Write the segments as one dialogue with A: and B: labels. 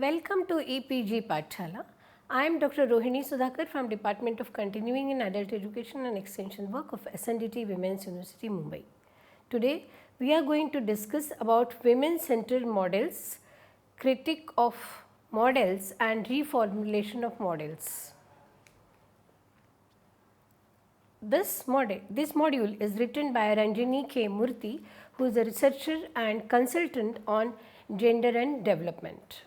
A: Welcome to EPG Pathshala. I am Dr. Rohini Sudhakar from Department of Continuing in Adult Education and Extension Work of SNDT Women's University, Mumbai. Today, we are going to discuss about women-centered models, critique of models and reformulation of models. This module is written by Ranjani K. Murthy, who is a researcher and consultant on gender and development.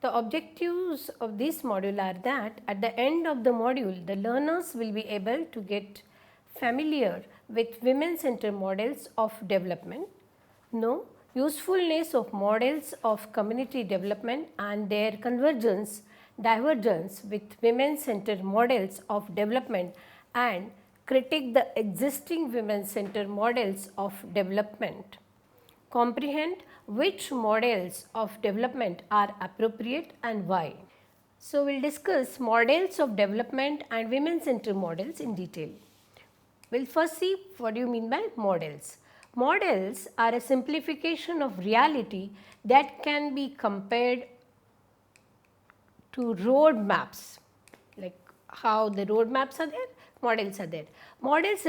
A: The objectives of this module are that at the end of the module, the learners will be able to get familiar with women-centered models of development, know usefulness of models of community development and their divergence with women-centered models of development, and critique the existing women-centered models of development. Comprehend which models of development are appropriate and why. So, we will discuss models of development and women-centered models in detail. We will first see what do you mean by models. Models are a simplification of reality that can be compared to road maps, like how the road maps are there, models are there. Models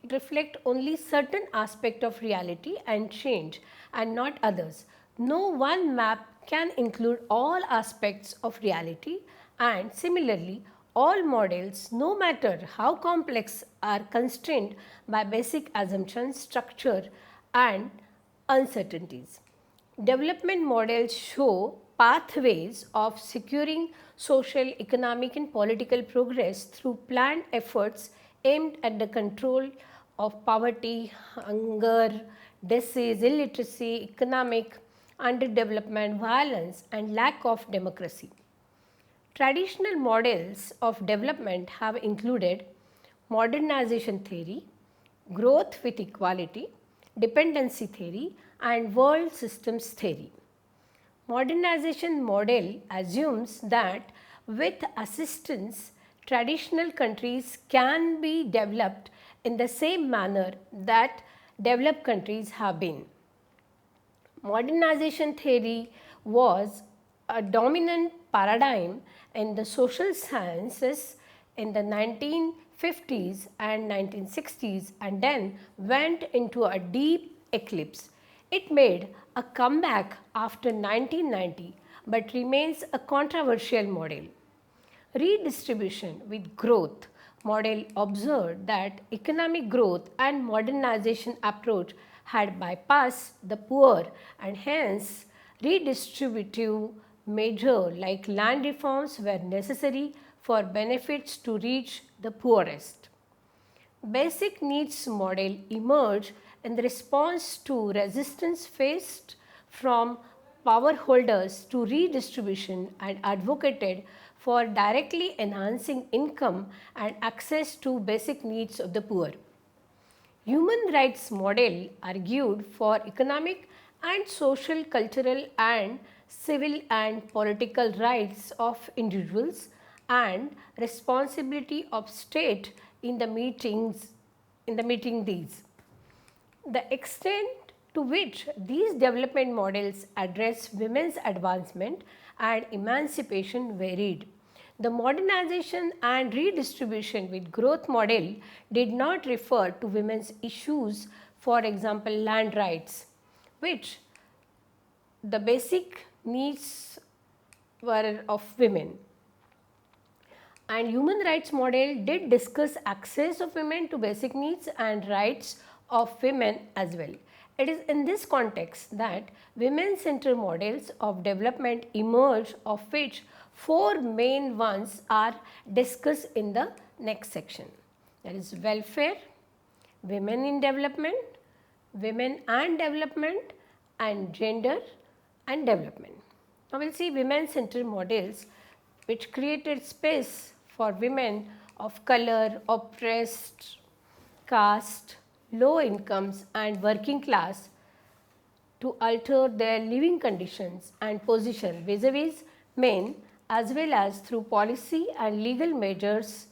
A: reflect only certain aspect of reality and change and not others. No one map can include all aspects of reality, and similarly all models, no matter how complex, are constrained by basic assumptions, structure and uncertainties. Development models show pathways of securing social, economic and political progress through planned efforts aimed at the control of poverty, hunger, disease, illiteracy, economic underdevelopment, violence and lack of democracy. Traditional models of development have included modernization theory, growth with equality, dependency theory and world systems theory. Modernization model assumes that with assistance, traditional countries can be developed in the same manner that developed countries have been. Modernization theory was a dominant paradigm in the social sciences in the 1950s and 1960s and then went into a deep eclipse. It made a comeback after 1990 but remains a controversial model. Redistribution with growth model observed that economic growth and modernization approach had bypassed the poor and hence redistributive measures like land reforms were necessary for benefits to reach the poorest. Basic needs model emerged in the response to resistance faced from power holders to redistribution and advocated for directly enhancing income and access to basic needs of the poor. Human rights model argued for economic and social, cultural and civil and political rights of individuals and responsibility of state in the meeting these. The extent to which these development models address women's advancement and emancipation varied. The modernization and redistribution with growth model did not refer to women's issues, for example, land rights, which the basic needs were of women. And human rights model did discuss access of women to basic needs and rights of women as well. It is in this context that women-centered models of development emerge, of which four main ones are discussed in the next section. That is welfare, women in development, women and development and gender and development. Now, we will see women-centered models which created space for women of color, oppressed caste, low incomes and working class to alter their living conditions and position vis-a-vis men, as well as through policy and legal measures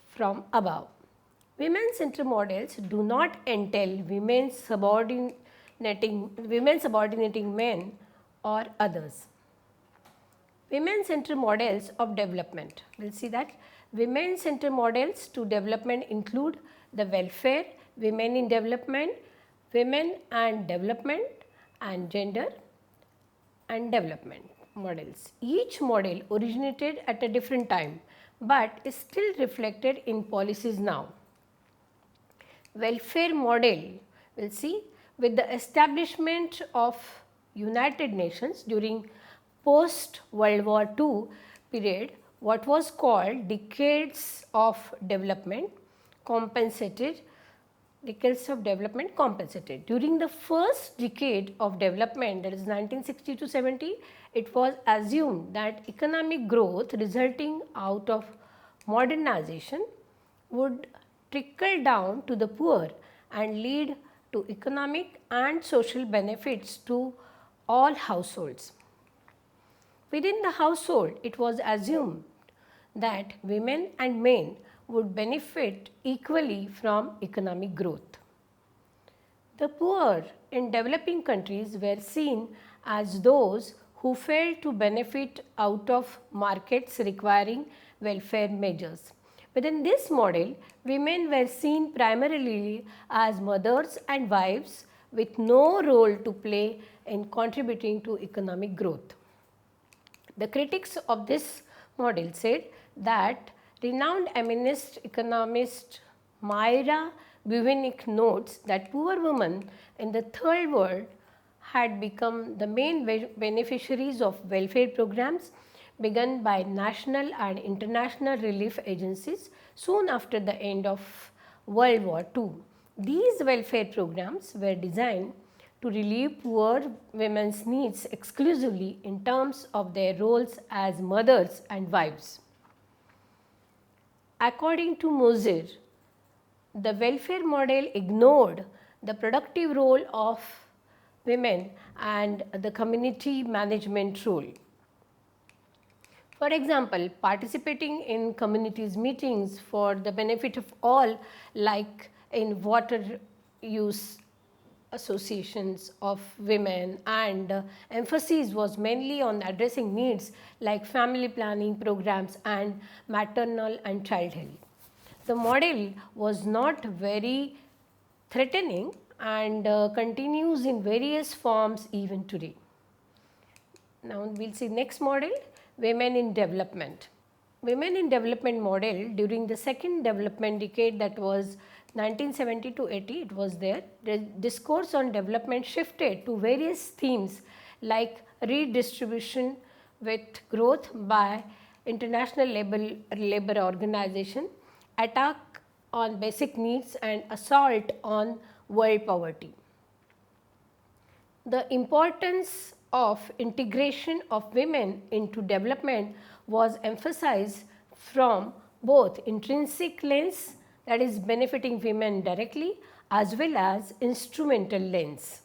A: from above. Women-centered models do not entail women subordinating men or others. Women-centered models of development. We will see that women-centered models to development include the welfare, women in development, women and development, and gender and development models. Each model originated at a different time but is still reflected in policies now. Welfare model, we will see, with the establishment of United Nations during post World War II period, what was called decades of development compensated. During the first decade of development, that is 1960 to 70, it was assumed that economic growth resulting out of modernization would trickle down to the poor and lead to economic and social benefits to all households. Within the household, it was assumed that women and men would benefit equally from economic growth. The poor in developing countries were seen as those who failed to benefit out of markets requiring welfare measures. Within this model, women were seen primarily as mothers and wives with no role to play in contributing to economic growth. The critics of this model said that renowned feminist economist Myra Buchanan notes that poor women in the third world had become the main beneficiaries of welfare programs begun by national and international relief agencies soon after the end of World War II. These welfare programs were designed to relieve poor women's needs exclusively in terms of their roles as mothers and wives. According to Moser, the welfare model ignored the productive role of women and the community management role. For example, participating in communities meetings for the benefit of all, like in water use associations of women, and emphasis was mainly on addressing needs like family planning programs and maternal and child health. The model was not very threatening and continues in various forms even today. Now we will see next model, women in development. Women in development model during the second development decade, that was 1970 to 80, it was there. The discourse on development shifted to various themes like redistribution with growth by International Labour Organization, attack on basic needs and assault on world poverty. The importance of integration of women into development was emphasized from both intrinsic lens, that is benefiting women directly, as well as instrumental lens.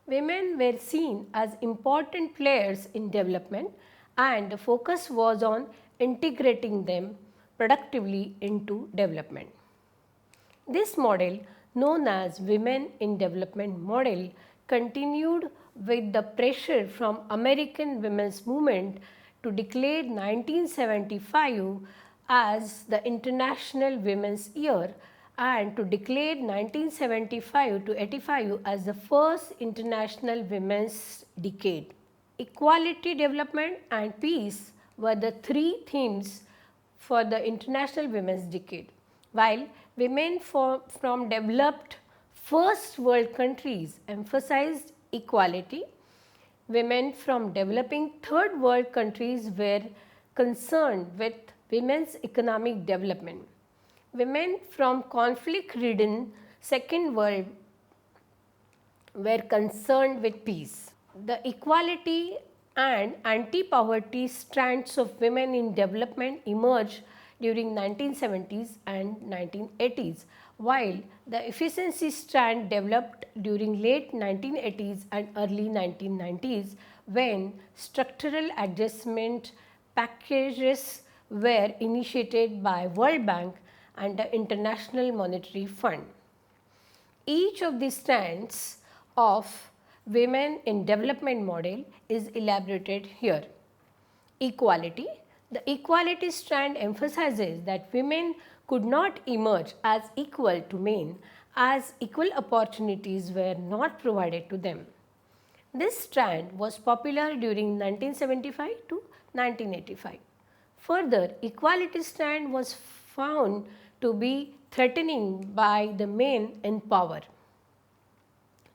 A: Women were seen as important players in development and the focus was on integrating them productively into development. This model, known as Women in Development model, continued with the pressure from American women's movement to declare 1975 as the International Women's Year and to declare 1975 to 85 as the first International Women's Decade. Equality, development and peace were the three themes for the International Women's Decade. While women from developed first world countries emphasized equality, women from developing third world countries were concerned with women's economic development. Women from conflict-ridden second world were concerned with peace. The equality and anti-poverty strands of women in development emerged during 1970s and 1980s, while the efficiency strand developed during late 1980s and early 1990s when structural adjustment packages were initiated by World Bank and the International Monetary Fund. Each of these strands of women in development model is elaborated here. Equality. The equality strand emphasizes that women could not emerge as equal to men as equal opportunities were not provided to them. This strand was popular during 1975 to 1985. Further, equality strand was found to be threatening by the men in power.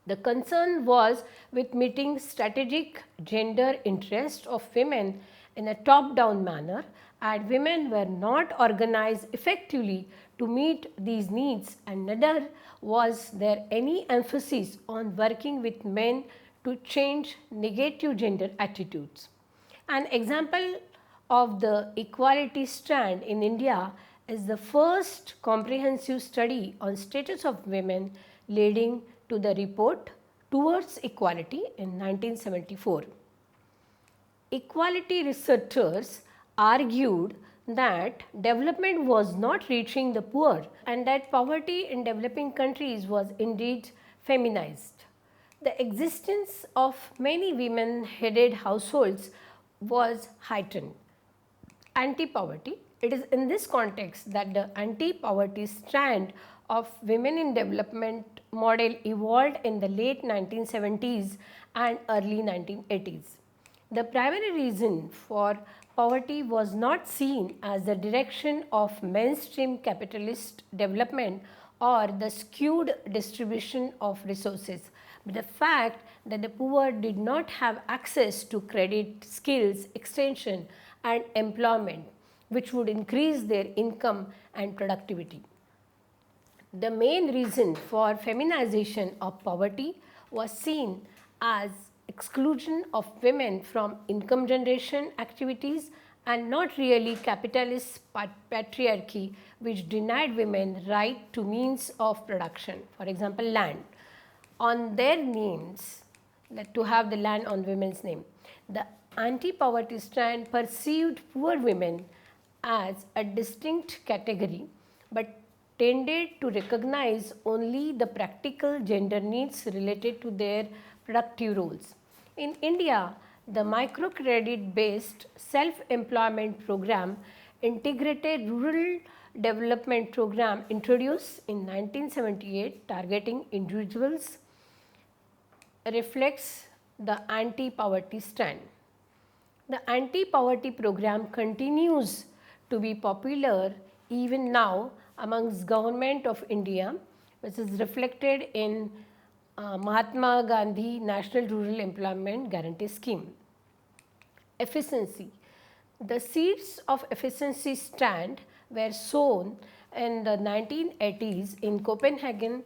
A: The concern was with meeting strategic gender interests of women in a top-down manner, and women were not organized effectively to meet these needs, and neither was there any emphasis on working with men to change negative gender attitudes. An example of the equality strand in India is the first comprehensive study on status of women leading to the report Towards Equality in 1974. Equality researchers argued that development was not reaching the poor and that poverty in developing countries was indeed feminized. The existence of many women headed households was heightened. Anti-poverty. It is in this context that the anti-poverty strand of women in development model evolved in the late 1970s and early 1980s. The primary reason for poverty was not seen as the direction of mainstream capitalist development or the skewed distribution of resources, but the fact that the poor did not have access to credit, skills, extension and employment which would increase their income and productivity. The main reason for feminization of poverty was seen as exclusion of women from income generation activities and not really capitalist patriarchy which denied women right to means of production, for example land, on their names, to have the land on women's name. The anti-poverty strand perceived poor women as a distinct category but tended to recognize only the practical gender needs related to their productive roles. In India, the microcredit based self-employment program, integrated rural development program introduced in 1978 targeting individuals reflects the anti-poverty strand. The anti-poverty program continues to be popular even now amongst Government of India, which is reflected in Mahatma Gandhi National Rural Employment Guarantee Scheme. Efficiency. The seeds of efficiency strand were sown in the 1980s in Copenhagen,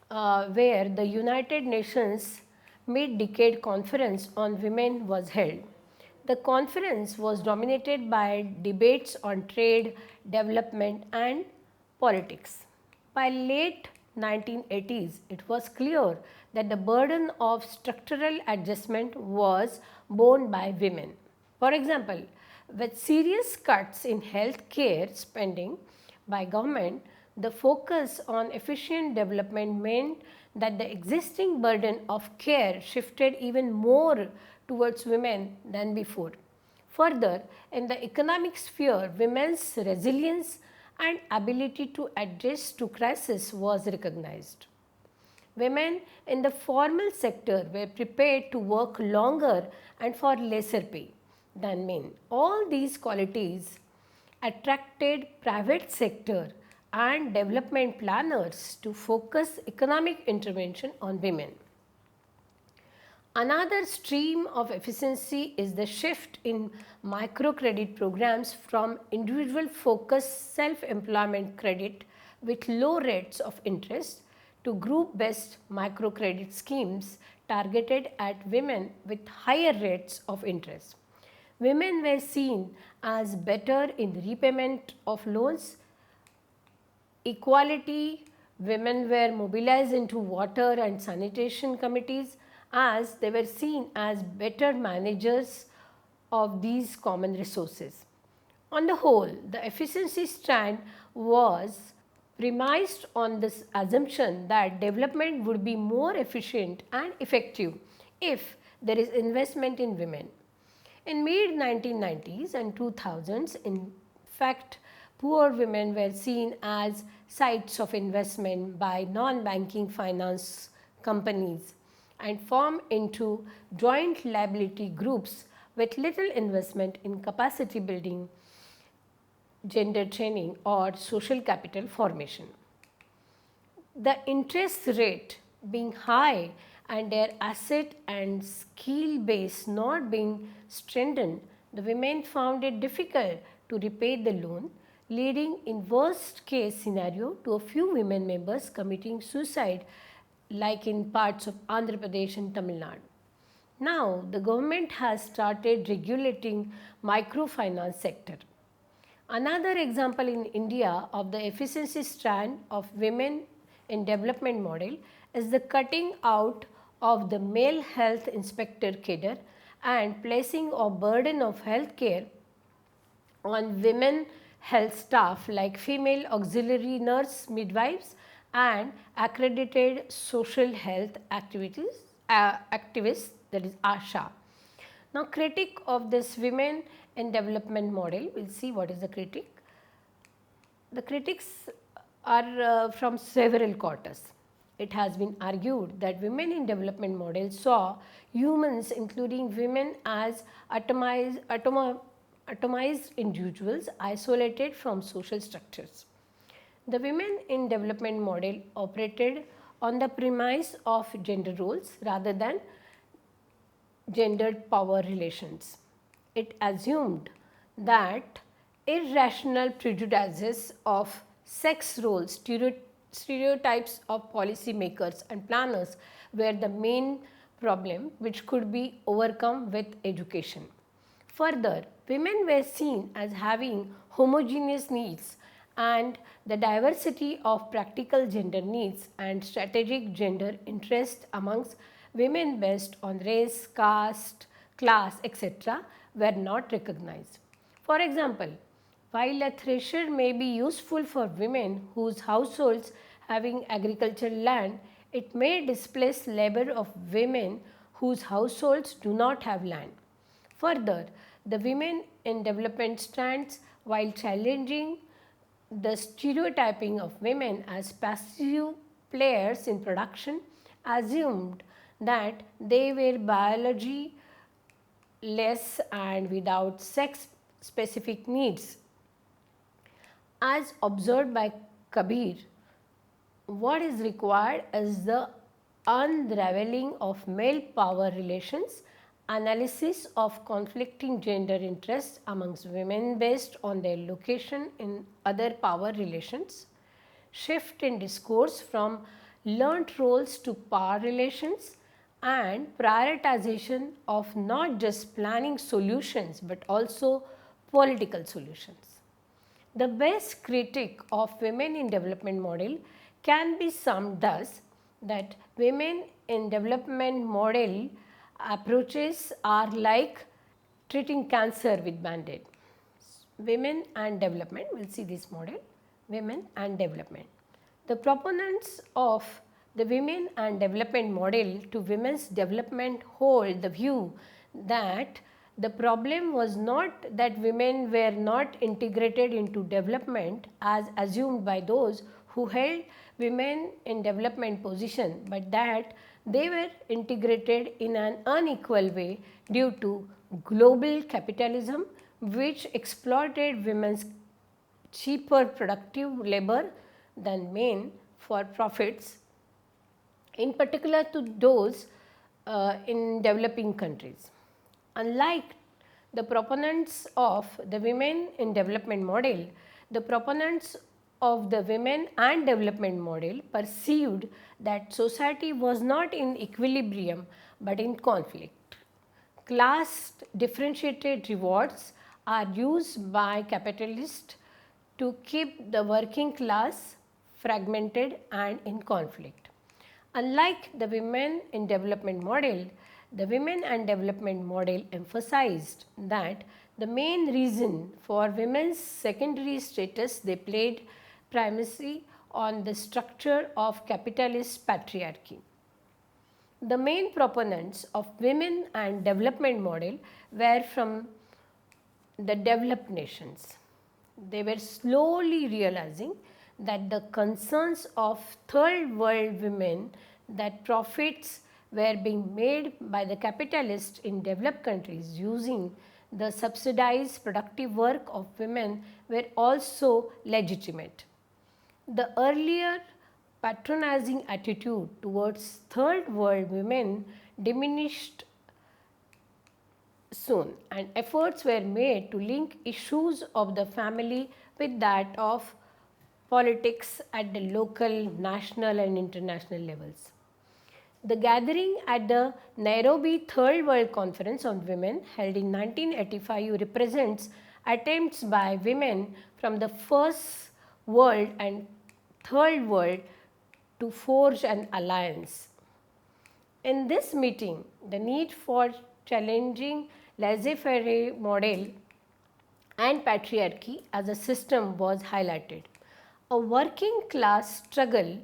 A: where the United Nations Mid-Decade Conference on Women was held. The conference was dominated by debates on trade, development and politics. By late 1980s, it was clear that the burden of structural adjustment was borne by women. For example, with serious cuts in health care spending by government, the focus on efficient development meant that the existing burden of care shifted even more towards women than before. Further, in the economic sphere, women's resilience and ability to adjust to crisis was recognized. Women in the formal sector were prepared to work longer and for lesser pay than men. All these qualities attracted private sector and development planners to focus economic intervention on women. Another stream of efficiency is the shift in microcredit programs from individual focused self-employment credit with low rates of interest to group based microcredit schemes targeted at women with higher rates of interest. Women were seen as better in the repayment of loans. Equality, women were mobilized into water and sanitation committees as they were seen as better managers of these common resources. On the whole, the efficiency strand was premised on this assumption that development would be more efficient and effective if there is investment in women. In mid 1990s and 2000s, in fact, poor women were seen as sites of investment by non-banking finance companies and formed into joint liability groups with little investment in capacity building, gender training or social capital formation. The interest rate being high and their asset and skill base not being strengthened, the women found it difficult to repay the loan, leading in worst case scenario to a few women members committing suicide like in parts of Andhra Pradesh and Tamil Nadu. Now the government has started regulating microfinance sector. Another example in India of the efficiency strand of women in development model is the cutting out of the male health inspector cadre and placing a burden of health care on women health staff like female auxiliary nurse midwives and accredited social health activists, that is ASHA. Now critic of this women in development model, we will see what is the critic. The critics are from several quarters. It has been argued that women in development model saw humans, including women, as atomized individuals isolated from social structures. The women in development model operated on the premise of gender roles rather than gendered power relations. It assumed that irrational prejudices of sex roles, stereotypes of policymakers and planners were the main problem which could be overcome with education. Further, women were seen as having homogeneous needs and the diversity of practical gender needs and strategic gender interests amongst women based on race, caste, class, etc. were not recognized. For example, while a thresher may be useful for women whose households having agricultural land, it may displace labor of women whose households do not have land. Further, the women in development strands, while challenging the stereotyping of women as passive players in production, assumed that they were biology less and without sex specific needs. As observed by Kabir, what is required is the unraveling of male power relations, analysis of conflicting gender interests amongst women based on their location in other power relations, shift in discourse from learnt roles to power relations, and prioritization of not just planning solutions but also political solutions. The best critique of women in development model can be summed thus that women in development model approaches are like treating cancer with band-aid. Women and development, we will see this model, women and development. The proponents of the women and development model to women's development hold the view that the problem was not that women were not integrated into development as assumed by those who held women in development position, but that they were integrated in an unequal way due to global capitalism which exploited women's cheaper productive labor than men for profits, in particular to those in developing countries. Unlike the proponents of the women in development model, the proponents of the women and development model perceived that society was not in equilibrium but in conflict. Class differentiated rewards are used by capitalists to keep the working class fragmented and in conflict. Unlike the women in development model, the women and development model emphasized that the main reason for women's secondary status they played primacy on the structure of capitalist patriarchy. The main proponents of women and development model were from the developed nations. They were slowly realizing that the concerns of third world women, that profits were being made by the capitalists in developed countries using the subsidized productive work of women, were also legitimate. The earlier patronizing attitude towards third world women diminished soon, and efforts were made to link issues of the family with that of politics at the local, national, and international levels. The gathering at the Nairobi Third World Conference on Women, held in 1985, represents attempts by women from the first world and third world to forge an alliance. In this meeting, the need for challenging laissez-faire model and patriarchy as a system was highlighted. A working class struggle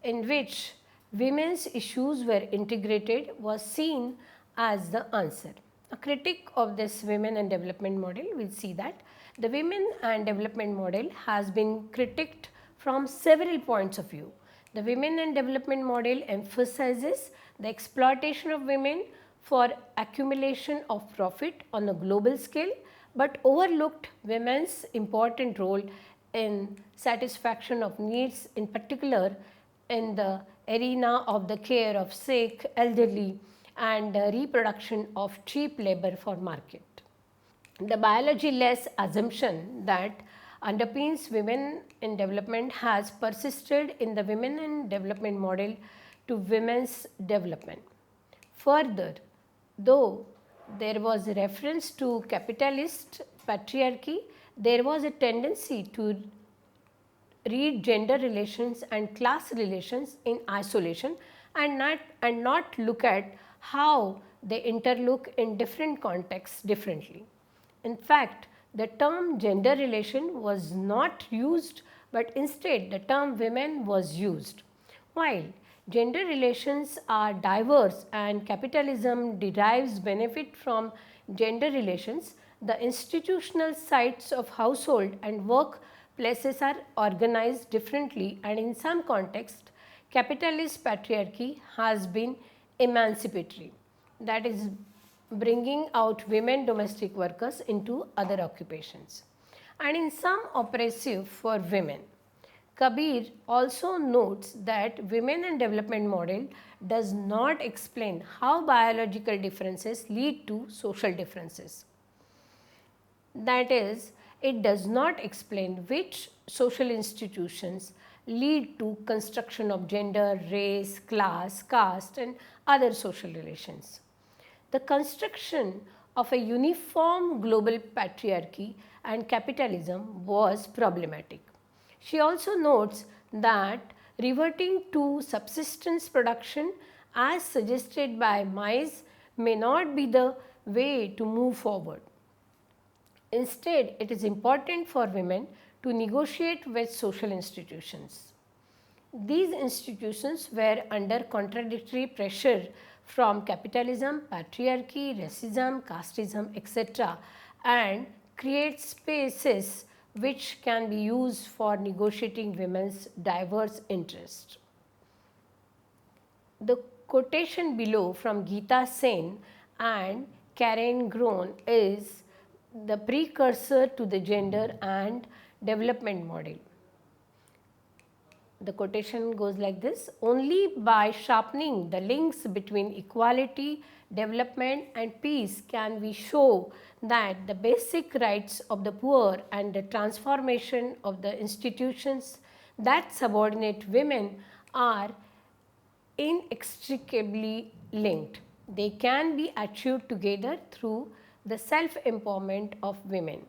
A: in which women's issues were integrated was seen as the answer. A critic of this women and development model will see that the women and development model has been critiqued from several points of view. The women and development model emphasizes the exploitation of women for accumulation of profit on a global scale, but overlooked women's important role in satisfaction of needs, in particular in the arena of the care of sick, elderly, and reproduction of cheap labor for market. The biology-less assumption that underpins women in development has persisted in the women in development model to women's development. Further, though there was a reference to capitalist patriarchy, there was a tendency to read gender relations and class relations in isolation and not look at how they interlock in different contexts differently. In fact, the term gender relation was not used, but instead the term women was used. While gender relations are diverse and capitalism derives benefit from gender relations, the institutional sites of household and work places are organized differently, and in some contexts capitalist patriarchy has been emancipatory, that is bringing out women domestic workers into other occupations, and in some oppressive for women. Kabir also notes that women and development model does not explain how biological differences lead to social differences. That is, it does not explain which social institutions lead to construction of gender, race, class, caste, and other social relations. The construction of a uniform global patriarchy and capitalism was problematic. She also notes that reverting to subsistence production as suggested by Mies may not be the way to move forward. Instead, it is important for women to negotiate with social institutions. These institutions were under contradictory pressure from capitalism, patriarchy, racism, casteism, etc., and create spaces which can be used for negotiating women's diverse interests. The quotation below from Geeta Sen and Karen Groen is the precursor to the gender and development model. The quotation goes like this: only by sharpening the links between equality, development, and peace can we show that the basic rights of the poor and the transformation of the institutions that subordinate women are inextricably linked. They can be achieved together through the self-empowerment of women.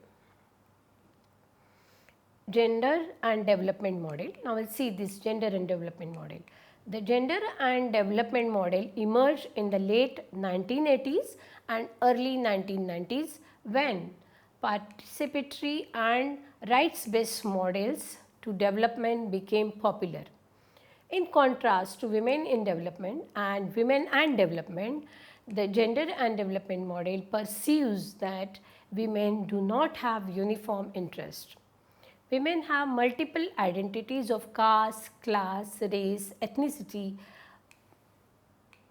A: Gender and development model. Now we'll see this gender and development model. The gender and development model emerged in the late 1980s and early 1990s when participatory and rights-based models to development became popular. In contrast to women in development and women and development, the gender and development model perceives that women do not have uniform interest. Women have multiple identities of caste, class, race, ethnicity,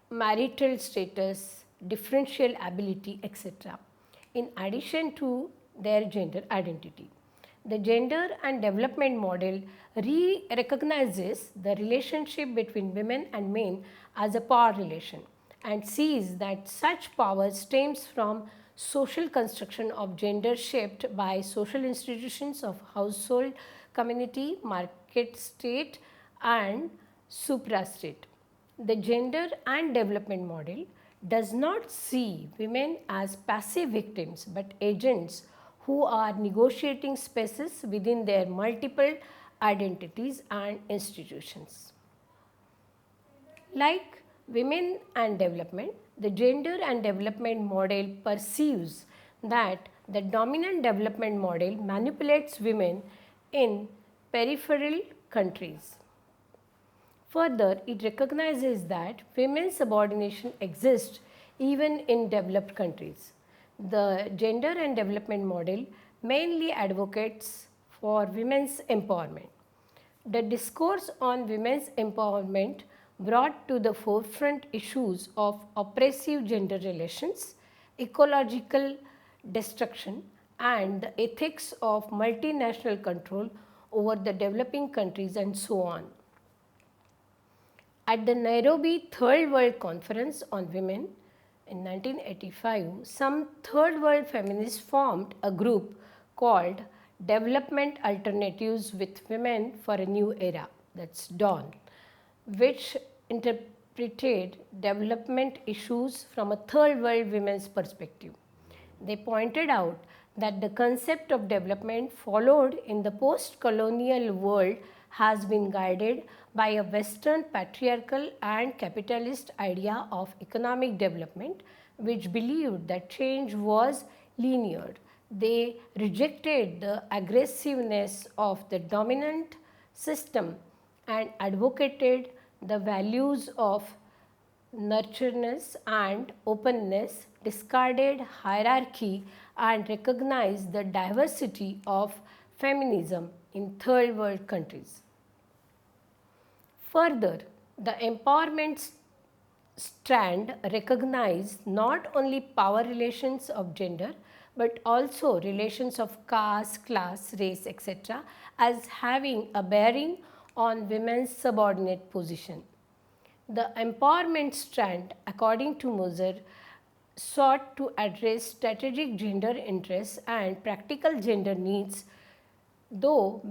A: marital status, differential ability, etc., in addition to their gender identity. The gender and development model recognizes the relationship between women and men as a power relation and sees that such power stems from social construction of gender shaped by social institutions of household, community, market state and suprastate. The gender and development model does not see women as passive victims but agents who are negotiating spaces within their multiple identities and institutions. Like women and development, the gender and development model perceives that the dominant development model manipulates women in peripheral countries. Further, it recognizes that women's subordination exists even in developed countries. The gender and development model mainly advocates for women's empowerment. The discourse on women's empowerment brought to the forefront issues of oppressive gender relations, ecological destruction, and the ethics of multinational control over the developing countries and so on. At the Nairobi Third World Conference on Women in 1985, some Third World feminists formed a group called Development Alternatives with Women for a New Era, that's DAWN, which interpreted development issues from a Third World women's perspective. They pointed out that the concept of development followed in the post-colonial world has been guided by a Western patriarchal and capitalist idea of economic development, which believed that change was linear. They rejected the aggressiveness of the dominant system and advocated the values of nurtureness and openness, discarded hierarchy, and recognized the diversity of feminism in third world countries. Further, the empowerment strand recognized not only power relations of gender but also relations of caste, class, race, etc., as having a bearing on women's subordinate position. The empowerment strand, according to Moser, sought to address strategic gender interests and practical gender needs, though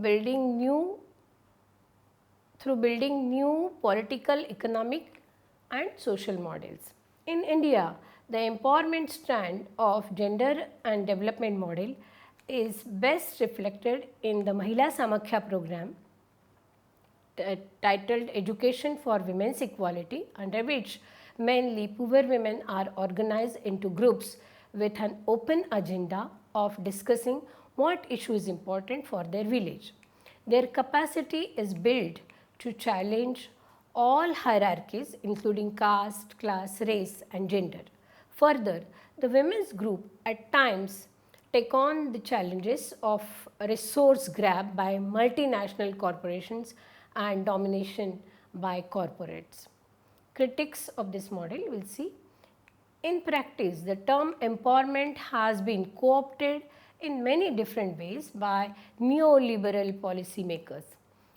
A: through building new political, economic, and social models. In India, the empowerment strand of gender and development model is best reflected in the Mahila Samakhya program titled Education for Women's Equality, under which mainly poor women are organized into groups with an open agenda of discussing what issue is important for their village. Their capacity is built to challenge all hierarchies including caste, class, race and gender. Further, the women's group at times take on the challenges of resource grab by multinational corporations and domination by corporates. Critics of this model will see, in practice, the term empowerment has been co-opted in many different ways by neoliberal policymakers.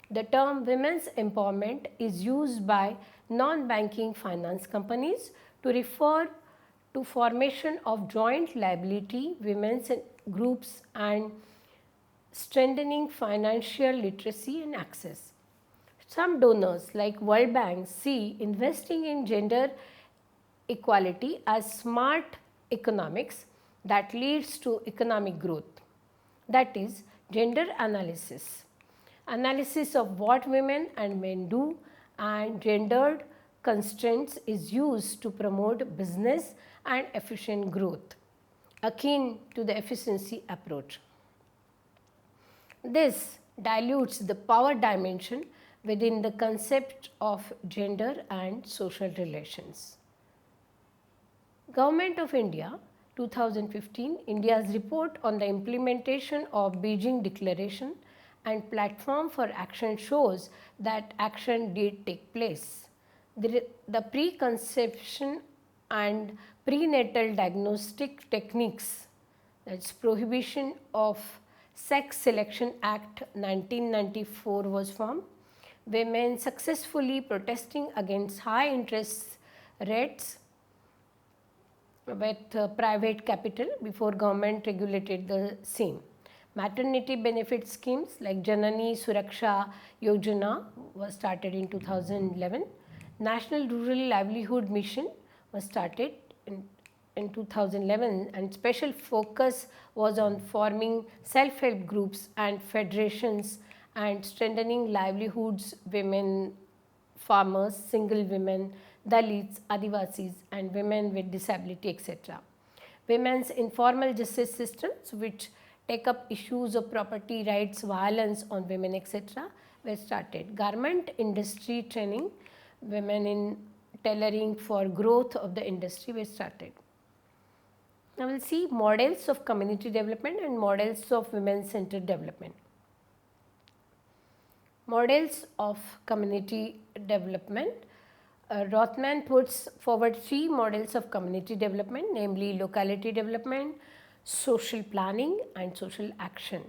A: The term women's empowerment is used by non-banking finance companies to refer to formation of joint liability women's groups and strengthening financial literacy and access. Some donors like World Bank see investing in gender equality as smart economics that leads to economic growth. That is gender analysis. Analysis of what women and men do and gendered constraints is used to promote business and efficient growth, akin to the efficiency approach. This dilutes the power dimension within the concept of gender and social relations. Government of India, 2015, India's report on the implementation of Beijing Declaration and platform for action shows that action did take place. The preconception and prenatal diagnostic techniques, that's Prohibition of Sex Selection Act 1994 was formed. Women successfully protesting against high interest rates with private capital before government regulated the same. Maternity benefit schemes like Janani Suraksha Yojana was started in 2011. National Rural Livelihood Mission was started in 2011, and special focus was on forming self-help groups and federations and strengthening livelihoods, women farmers, single women, Dalits, Adivasis and women with disability, etc. Women's informal justice systems which take up issues of property rights, violence on women, etc. were started. Garment industry training, women in tailoring for growth of the industry were started. Now we will see models of community development and models of women-centered development. Models of community development. Rothman puts forward 3 models of community development, namely locality development, social planning and social action.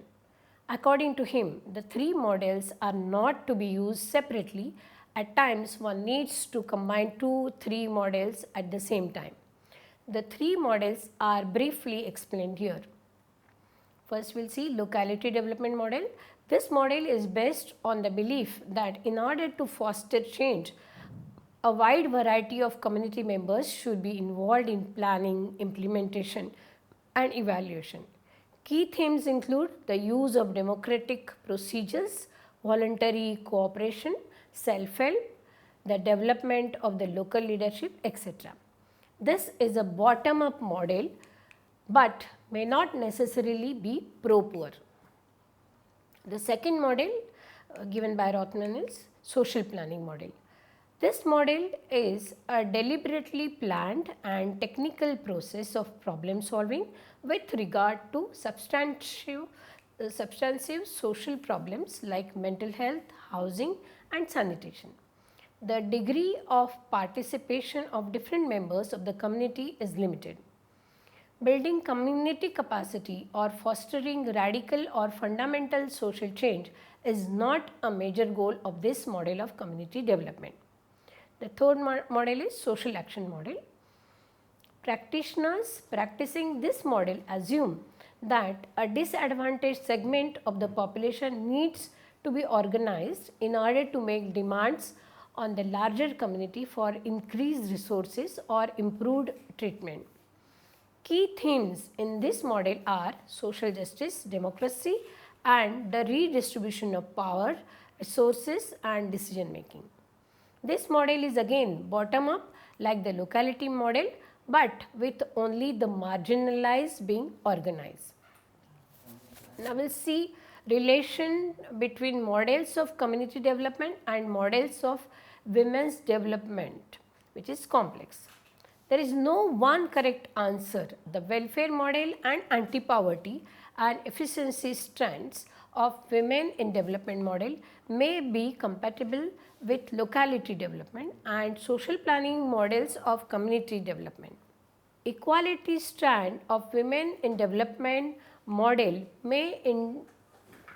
A: According to him, the 3 models are not to be used separately. At times, one needs to combine 2-3 models at the same time. The 3 models are briefly explained here. First, we will see locality development model. This model is based on the belief that in order to foster change, a wide variety of community members should be involved in planning, implementation and evaluation. Key themes include the use of democratic procedures, voluntary cooperation, self-help, the development of the local leadership, etc. This is a bottom-up model but may not necessarily be pro-poor. The second model given by Rothman is social planning model. This model is a deliberately planned and technical process of problem solving with regard to substantive social problems like mental health, housing and sanitation. The degree of participation of different members of the community is limited. Building community capacity or fostering radical or fundamental social change is not a major goal of this model of community development. The third model is social action model. Practitioners practicing this model assume that a disadvantaged segment of the population needs to be organized in order to make demands on the larger community for increased resources or improved treatment. Key themes in this model are social justice, democracy and the redistribution of power, resources and decision making. This model is again bottom up like the locality model but with only the marginalized being organized. Now we will see relation between models of community development and models of women's development, which is complex. There is no one correct answer. The welfare model and anti-poverty and efficiency strands of women in development model may be compatible with locality development and social planning models of community development. Equality strand of women in development model may in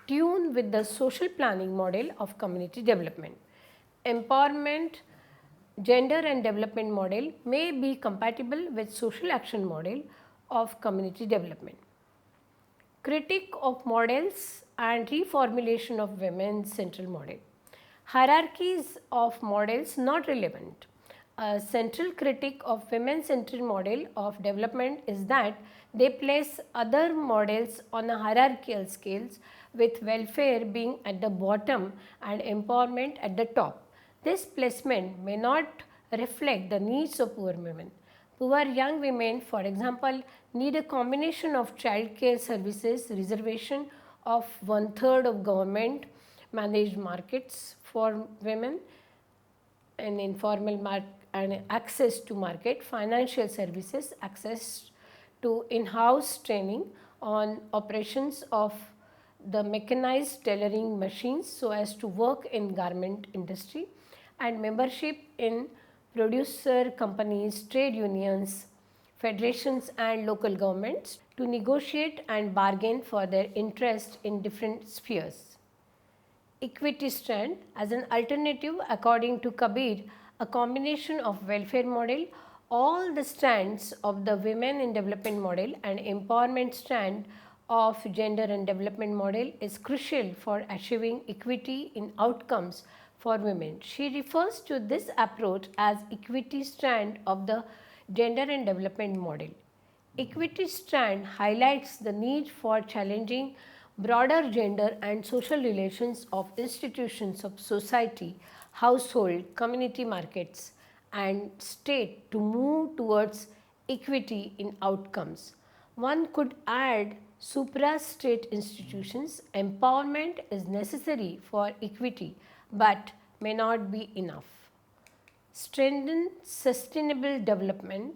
A: tune with the social planning model of community development. Empowerment, gender and development model may be compatible with social action model of community development. Critique of models and reformulation of women's central model. Hierarchies of models not relevant. A central critique of women-centered model of development is that they place other models on a hierarchical scales with welfare being at the bottom and empowerment at the top. This placement may not reflect the needs of poor women. Poor young women, for example, need a combination of child care services, reservation of 1/3 of government managed markets for women and informal and access to market, financial services, access to in-house training on operations of the mechanized tailoring machines so as to work in garment industry, and membership in producer companies, trade unions, federations and local governments to negotiate and bargain for their interest in different spheres. Equity strand as an alternative, according to Kabir, a combination of welfare model, all the strands of the women in development model and empowerment strand of gender and development model is crucial for achieving equity in outcomes for women. She refers to this approach as equity strand of the gender and development model. Equity strand highlights the need for challenging broader gender and social relations of institutions of society, household, community markets and state to move towards equity in outcomes. One could add supra-state institutions. Empowerment is necessary for equity but may not be enough. Strengthen sustainable development.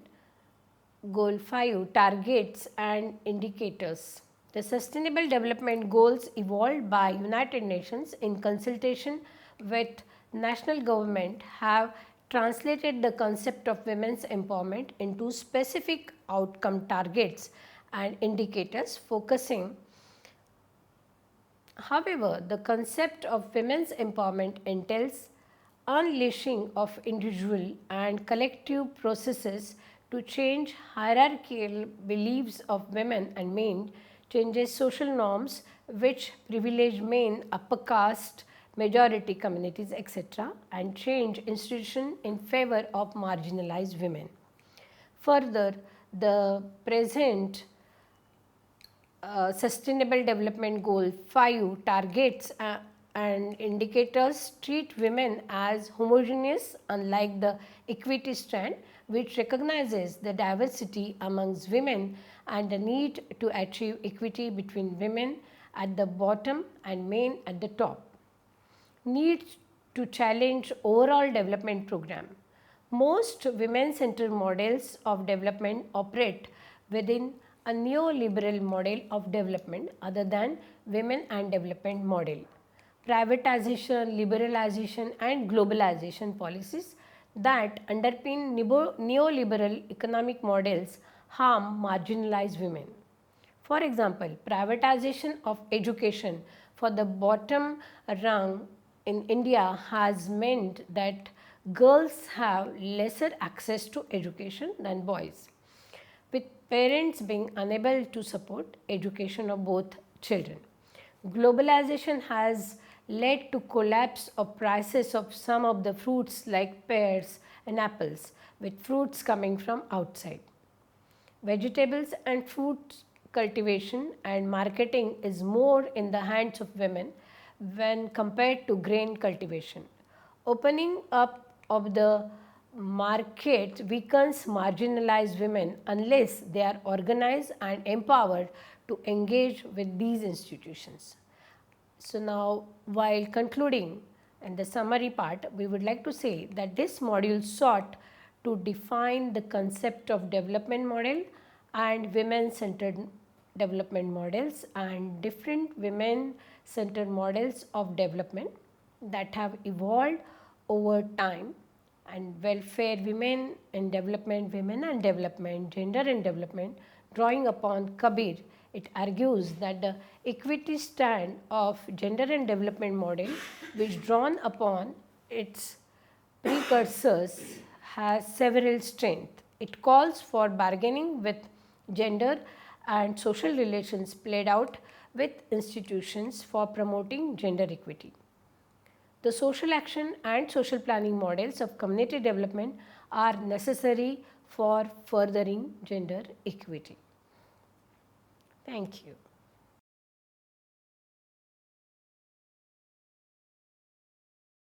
A: Goal 5 targets and indicators. The Sustainable Development Goals evolved by United Nations in consultation with national government have translated the concept of women's empowerment into specific outcome targets and indicators focusing. However, the concept of women's empowerment entails unleashing of individual and collective processes to change hierarchical beliefs of women and men, changes social norms which privilege men, upper caste, majority communities, etc., and change institution in favor of marginalized women. Further, the present Sustainable Development Goal 5 targets and indicators treat women as homogeneous, unlike the equity strand, which recognizes the diversity amongst women and the need to achieve equity between women at the bottom and men at the top. Need to challenge overall development program. Most women-centered models of development operate within a neoliberal model of development other than women and development model. Privatization, liberalization and globalization policies that underpin neoliberal economic models harm marginalized women. For example, privatization of education for the bottom rung in India has meant that girls have lesser access to education than boys, with parents being unable to support education of both children. Globalization has led to collapse of prices of some of the fruits like pears and apples, with fruits coming from outside. Vegetables and fruit cultivation and marketing is more in the hands of women when compared to grain cultivation. Opening up of the market weakens marginalized women unless they are organized and empowered to engage with these institutions. So now, while concluding in the summary part, we would like to say that this module sought to define the concept of development model and women-centered development models and different women-centered models of development that have evolved over time, and welfare women and development, gender and development, drawing upon Kabir. It argues that the equity stand of gender and development model, which drawn upon its precursors, has several strengths. It calls for bargaining with gender and social relations played out with institutions for promoting gender equity. The social action and social planning models of community development are necessary for furthering gender equity. Thank you.